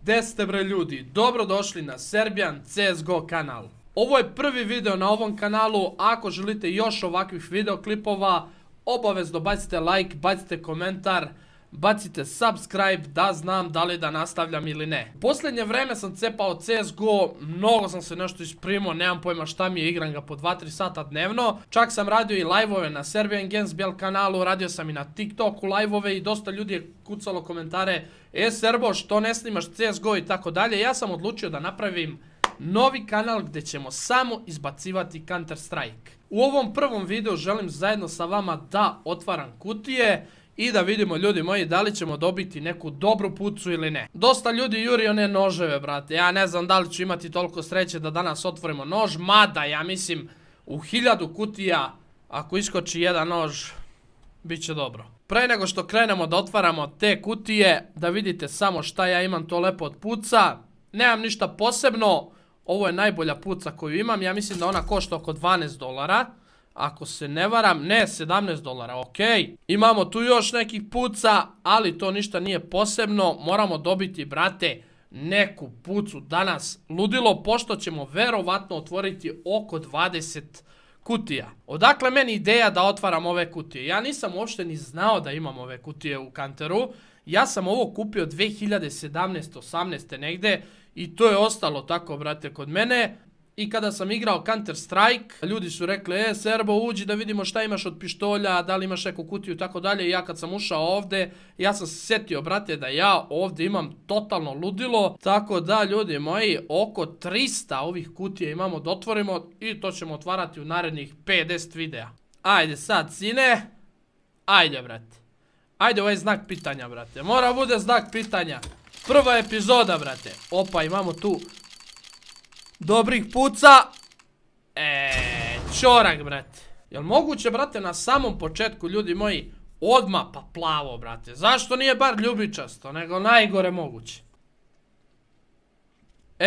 Gde ste bre ljudi? Dobrodošli na Serbian CSGO kanal. Ovo je prvi video na ovom kanalu. Ako želite još ovakvih videoklipova, obavezno bacite like, bacite komentar, bacite subscribe da znam da li da nastavljam ili ne. Posljednje vreme sam cepao CSGO, mnogo sam se nešto isprimao, nemam pojma šta mi je, igram ga po 2-3 sata dnevno. Čak sam radio i live-ove na Serbian Games BL kanalu, radio sam i na TikToku live-ove i dosta ljudi je kucalo komentare: Serbo, što ne snimaš CSGO i tako dalje. Ja sam odlučio da napravim novi kanal gdje ćemo samo izbacivati Counter Strike. U ovom prvom videu želim zajedno sa vama da otvaram kutije i da vidimo, ljudi moji, da li ćemo dobiti neku dobru pucu ili ne. Dosta ljudi juri one noževe, brate. Ja ne znam da li ću imati toliko sreće da danas otvorimo nož, mada ja mislim u 1000 kutija ako iskoči jedan nož bit će dobro. Pre nego što krenemo da otvaramo te kutije, da vidite samo šta ja imam to lepo od puca. Nemam ništa posebno, ovo je najbolja puca koju imam, ja mislim da ona košta oko $12. Ako se ne varam, ne, $17, ok. Imamo tu još nekih puca, ali to ništa nije posebno. Moramo dobiti, brate, neku pucu danas. Ludilo, pošto ćemo verovatno otvoriti oko 20 kutija. Odakle meni ideja da otvaram ove kutije? Ja nisam uopšte ni znao da imam ove kutije u Counteru. Ja sam ovo kupio 2017-18 negde i to je ostalo tako, brate, kod mene. I kada sam igrao Counter Strike, ljudi su rekli: Serbo, uđi da vidimo šta imaš od pištolja, da li imaš neku kutiju i tako dalje. I ja kad sam ušao ovdje, ja sam se sjetio, brate, da ja ovdje imam totalno ludilo. Tako da, ljudi moji, oko 300 ovih kutija imamo da otvorimo i to ćemo otvarati u narednih 50 videa. Ajde sad, sine. Ajde, brate. Ajde, ovaj znak pitanja, brate. Mora bude znak pitanja. Prva epizoda, brate. Opa, imamo tu dobrih puca. Čorak, brate. Jel moguće, brate, na samom početku, ljudi moji, odmah pa plavo, brate? Zašto nije bar ljubičasto, nego najgore moguće?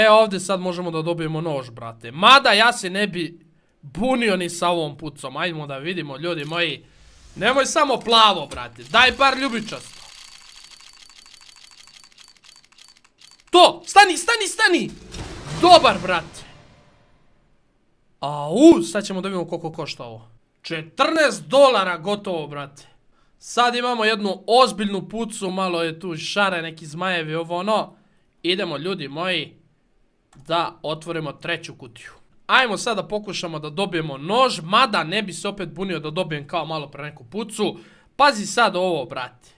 Ovdje sad možemo da dobijemo nož, brate. Mada ja se ne bi bunio ni sa ovom pucom. Ajdemo da vidimo, ljudi moji. Nemoj samo plavo, brate. Daj bar ljubičasto. To! Stani, stani, stani! Dobar, brate. Sad ćemo da vidimo koliko košta ovo. $14 gotovo, brate. Sad imamo jednu ozbiljnu pucu, malo je tu šare, neki zmajevi, ovo ono. Idemo, ljudi moji, da otvorimo treću kutiju. Ajmo sad da pokušamo da dobijemo nož, mada ne bi se opet bunio da dobijem kao malo pre neku pucu. Pazi sad ovo, brate.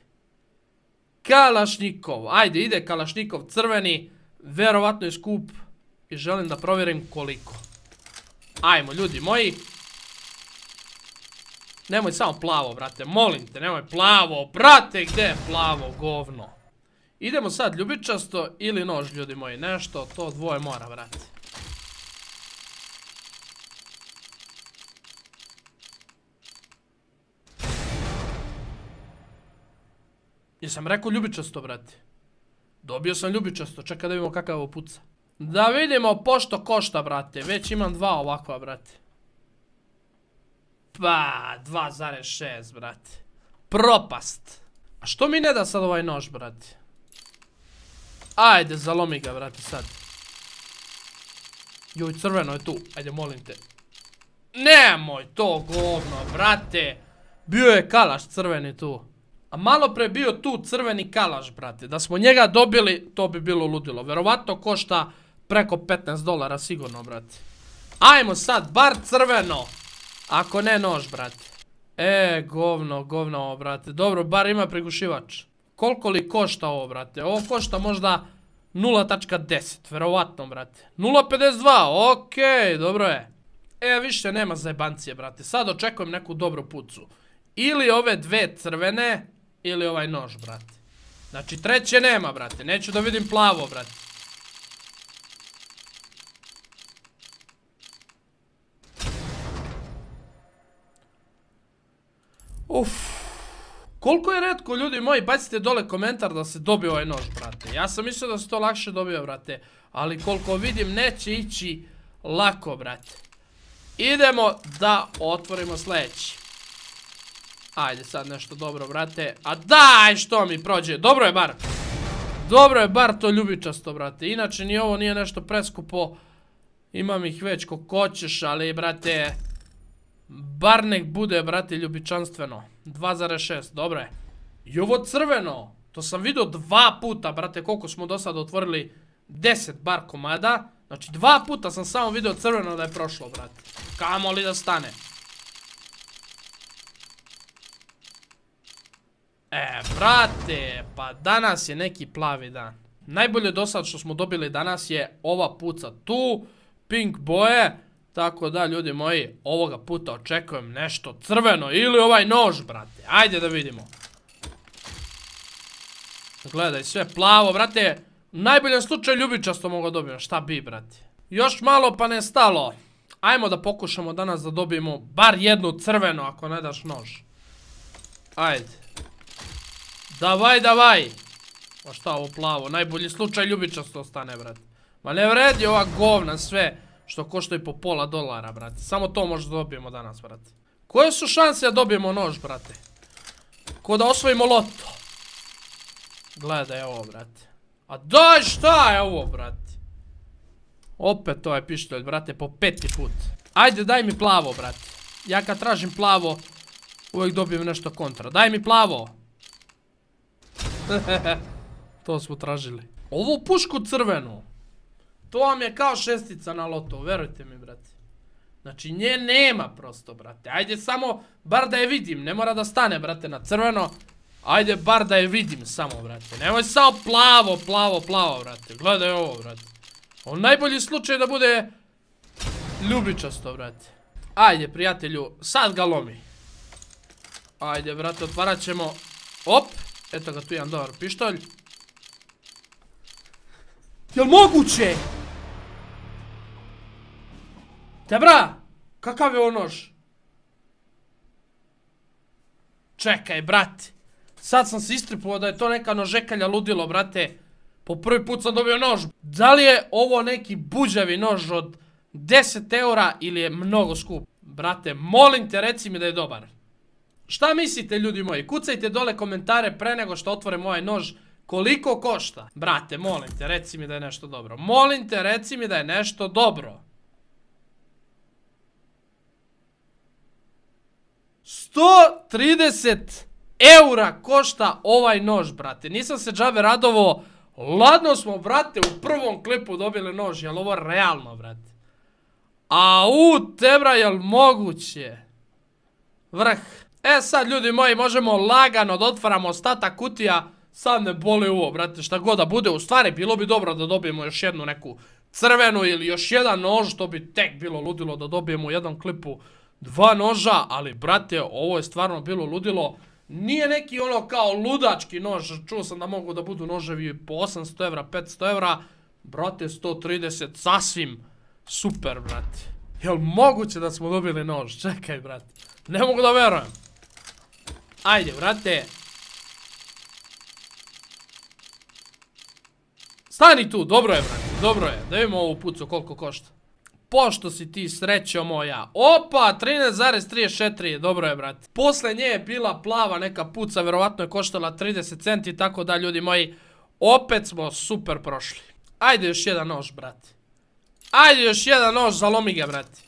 Kalašnikov, ajde, ide Kalašnikov crveni, verovatno je skup i želim da provjerim koliko. Ajmo, ljudi moji. Nemoj samo plavo, brate, molim te, nemoj plavo, brate, gdje je plavo, govno. Idemo sad ljubičasto ili nož, ljudi moji, nešto, to dvoje mora, brate. Jesam rekao ljubičasto, brate? Dobio sam ljubičasto, čekaj da vidimo kakav ovo puca. Da vidimo pošto košta, brate. Već imam dva ovakva, brate. Pa, 2,6, brate. Propast. A što mi ne da sad ovaj nož, brate? Ajde, zalomi ga, brate, sad. Joj, crveno je tu. Ajde, molim te. Nemoj to govno, brate. Bio je kalaš crveni tu. A malo pre bio tu crveni kalaš, brate. Da smo njega dobili, to bi bilo ludilo. Verovatno košta preko $15 sigurno, brate. Ajmo sad, bar crveno. Ako ne nož, brate. Govno, govno ovo, brate. Dobro, bar ima prigušivač. Koliko li košta ovo, brate? Ovo košta možda 0.10, verovatno, brate. 0.52, okej, dobro je. Više nema zajebancije, brate. Sad očekujem neku dobru pucu. Ili ove dve crvene, ili ovaj nož, brate. Znači, treće nema, brate. Neću da vidim plavo, brate. Koliko je retko, ljudi moji, bacite dole komentar da se dobije ovaj nož, brate. Ja sam mislio da se to lakše dobije, brate. Ali koliko vidim, neće ići lako, brate. Idemo da otvorimo sljedeći. Ajde sad nešto dobro, brate. A daj, što mi prođe. Dobro je bar. Dobro je bar to ljubičasto, brate. Inače ni ovo nije nešto preskupo. Imam ih već ko hoćeš, ali brate, bar nek bude, brate, ljubičanstveno. 2,6, dobro je. I ovo crveno, to sam vidio 2 puta, brate, koliko smo do sada otvorili 10 bar komada. Znači 2 puta sam samo vidio crveno da je prošlo, brate. Kamo li da stane. Brate, pa danas je neki plavi dan. Najbolje do sad što smo dobili danas je ova puca tu, pink boje. Tako da, ljudi moji, ovoga puta očekujem nešto crveno ili ovaj nož, brate. Ajde da vidimo. Gledaj, sve plavo, brate. U najboljem slučaju ljubičasto mogu dobiti, šta bi, brate. Još malo pa ne stalo. Ajmo da pokušamo danas da dobijemo bar jednu crvenu ako ne daš nož. Ajde. Davaj, davaj. Pa šta ovo plavo, najbolji slučaj ljubičasto ostane, brate. Ma ne vredi ova govna sve što koštaju po $0,5, brate. Samo to možda dobijemo danas, brate. Koje su šanse da dobijemo nož, brate? Ko da osvojimo loto. Gledaj ovo, brate. A daj, šta je ovo, brate? Opet ovaj pištolj, brate, po 5. put. Ajde, daj mi plavo, brate. Ja kad tražim plavo, uvijek dobijem nešto kontra. Daj mi plavo. To smo tražili. Ovu pušku crvenu, to vam je kao šestica na loto, verujte mi, brate. Znači, nje nema prosto, brate. Ajde samo, bar da je vidim, ne mora da stane, brate, na crveno. Ajde, bar da je vidim samo, brate. Nemoj samo plavo, plavo, plavo, brate. Gledaj ovo, brate. Ovo najbolji slučaj da bude ljubičasto, brate. Ajde, prijatelju, sad ga lomi. Ajde, brate, otvarat ćemo. Op, eto ga tu jedan dobar pištolj. Jel moguće? Tebra, kakav je ovo nož? Čekaj, brate. Sad sam se istripuo da je to neka nožekalja ludilo, brate. Po prvi put sam dobio nož. Da li je ovo neki buđavi nož od 10 eura ili je mnogo skup? Brate, molim te, reci mi da je dobar. Šta mislite, ljudi moji? Kucajte dole komentare pre nego što otvorem ovaj nož. Koliko košta? Brate, molim te, reci mi da je nešto dobro. Molim te, reci mi da je nešto dobro. 130 eura košta ovaj nož, brate. Nisam se džabe radovo. Ladno smo, brate, u prvom klipu dobili nož. Jel ovo realno, brate? Au, tebra, jel moguće? Vrh. E sad, ljudi moji, možemo lagano da otvaramo ostatak kutija. Sad ne boli ovo, brate, šta god da bude. U stvari, bilo bi dobro da dobijemo još jednu neku crvenu ili još jedan nož. To bi tek bilo ludilo da dobijemo u jednom klipu 2 noža. Ali, brate, ovo je stvarno bilo ludilo. Nije neki ono kao ludački nož. Čuo sam da mogu da budu noževi po 800 evra, 500 evra. Brate, 130, sasvim super, brate. Jel moguće da smo dobili nož? Čekaj, brate. Ne mogu da verujem. Ajde, brate. Stani tu, dobro je, brate, dobro je. Da vidimo ovu pucu koliko košta. Pošto si ti srećo moja. Opa, 13,34, dobro je, brate. Posle nje je bila plava neka puca, verovatno je koštala 30 centi, tako da, ljudi moji, opet smo super prošli. Ajde još jedan nož, brate. Ajde još jedan nož, zalomi ga, brate.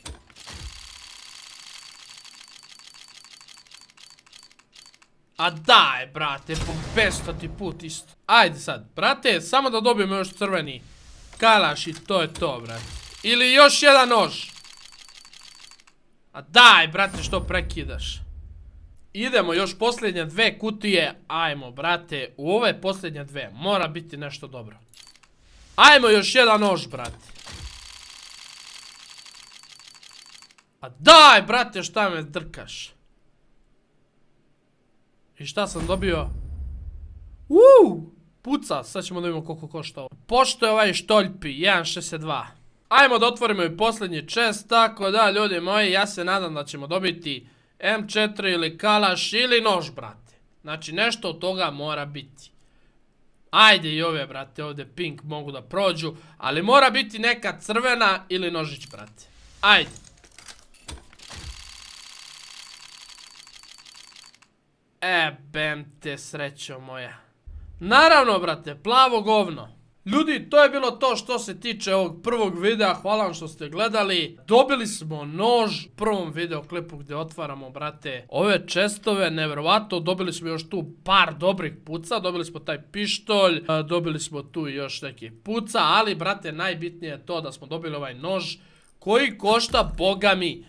A daj, brate, po 500 put isto. Ajde sad, brate, samo da dobijemo još crveni kalaš i to je to, brate. Ili još jedan nož. A daj, brate, što prekidaš. Idemo još posljednje 2 kutije. Ajmo, brate, u ove posljednje 2 mora biti nešto dobro. Ajmo još jedan nož, brate. A daj, brate, šta me drkaš. I šta sam dobio? Puca, sad ćemo da vidimo koliko košta ovo. Pošto je ovaj štoljpi, 1,62. Ajmo da otvorimo i posljednji chest, tako da, ljudi moji, ja se nadam da ćemo dobiti M4 ili kalaš ili nož, brate. Znači, nešto od toga mora biti. Ajde i ove, brate, ovdje pink mogu da prođu, ali mora biti neka crvena ili nožić, brate. Ajde. Bem te, srećo moja. Naravno, brate, plavo govno. Ljudi, to je bilo to što se tiče ovog prvog videa, hvala vam što ste gledali. Dobili smo nož u prvom videoklipu gdje otvaramo, brate, ove čestove, nevjerovatno. Dobili smo još tu par dobrih puca, dobili smo taj pištolj, dobili smo tu još neki puca, ali, brate, najbitnije je to da smo dobili ovaj nož koji košta, boga mi,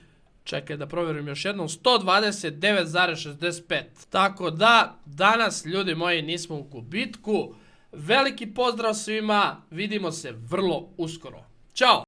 čekaj da provjerim još jednom, 129,65. Tako da, danas, ljudi moji, nismo u gubitku. Veliki pozdrav svima, vidimo se vrlo uskoro. Ćao!